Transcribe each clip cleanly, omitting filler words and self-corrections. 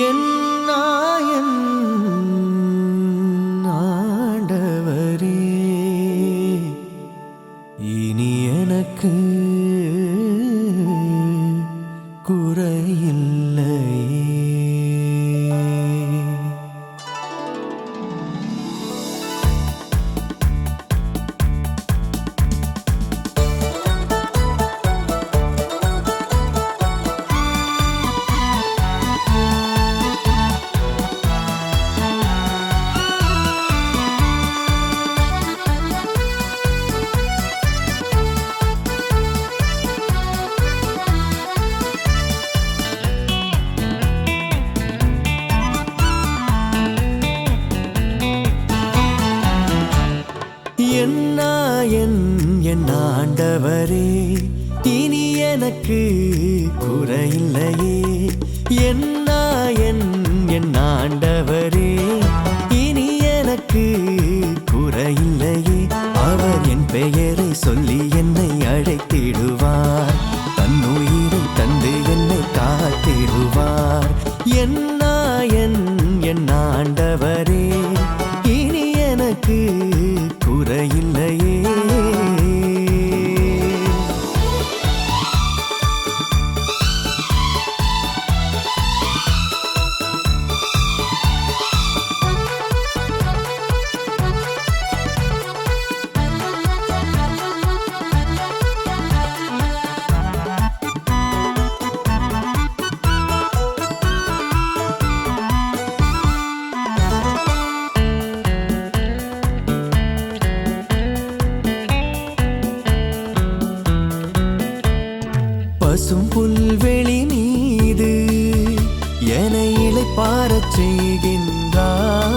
என் நாயன் ஆண்டவரே, இனி எனக்கு குறையில்லையே. என் நாயன் என் ஆண்டவரே, இனி எனக்கு குறையில்லையே. என் நாயன் என் ஆண்டவரே, இனி எனக்கு குறையில்லையே. அவர் என் பெயரை சொல்லி என்னை அழைத்திடுவார், தன்னுயிரை தந்து என்னை காத்திடுவார். என் நாயன் என் ஆண்டவரே, இனி எனக்கு குறையில்லையே. பசும் புல்வெளி மீது என்னை இளைப்பாறச் செய்கின்றார்,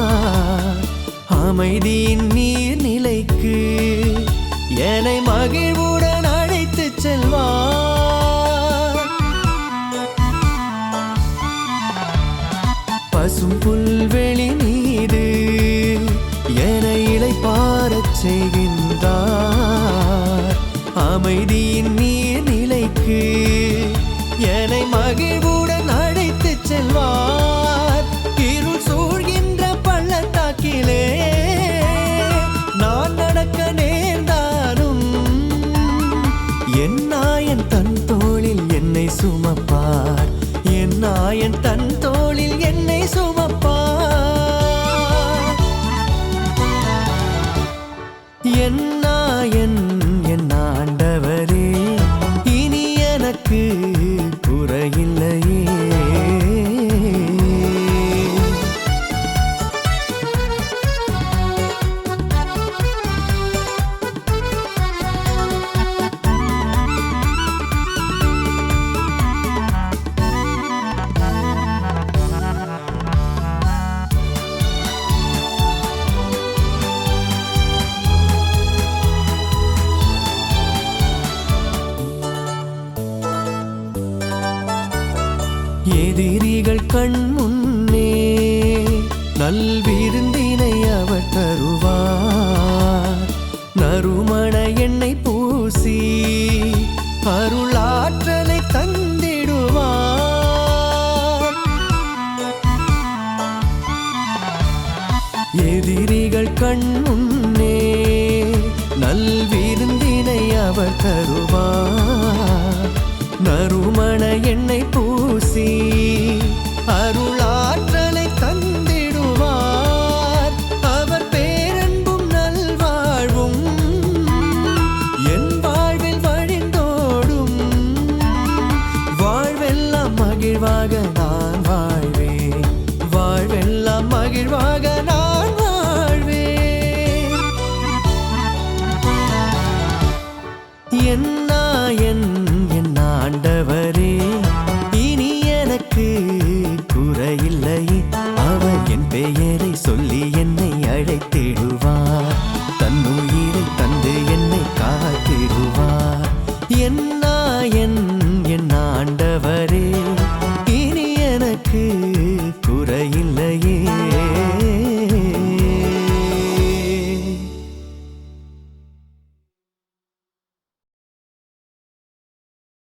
அமைதியின் நீர்நிலைக்கு என்னை மகிழ்வுடன் அழைத்துச் செல்வார். பசும் புல்வெளி மீது என்னை இளைப்பாறச் செய்கின்றார், அமைதியின் நீர்நிலைக்கு என்னை மகிழ்வுடன் அழைத்துச் செல்வார். இருள் சூழ்கின்ற பள்ளத்தாக்கிலே நான் நடக்க நேர்ந்தாலும் என் நாயன் தன் தோளில் என்னை சுமப்பார், என் நாயன் தன் தோளில் என்னை சுமப்பார். என் நாயன் என் ஆண்டவரே, இனி எனக்கு குறையில்லையே. எதிரிகள் கண் முன்னே நல்விருந்தினை அவர் தருவார், நறுமண எண்ணெய் பூசி அருளாற்றலை தந்திடுவார். எதிரிகள் கண் முன்னே நல்விருந்தினை அவர் தருவார், நறுமண எண்ணெய் பூசி அருளாற்றலை தந்திடுவார். அவர் பேரன்பும் நல்வாழ்வும் என் வாழ்வில் வழிந்தோடும், வாழ்வெல்லாம் மகிழ்வாக நான் வாழ்வேன், வாழ்வெல்லாம் மகிழ்வாக நான் வாழ்வேன். என்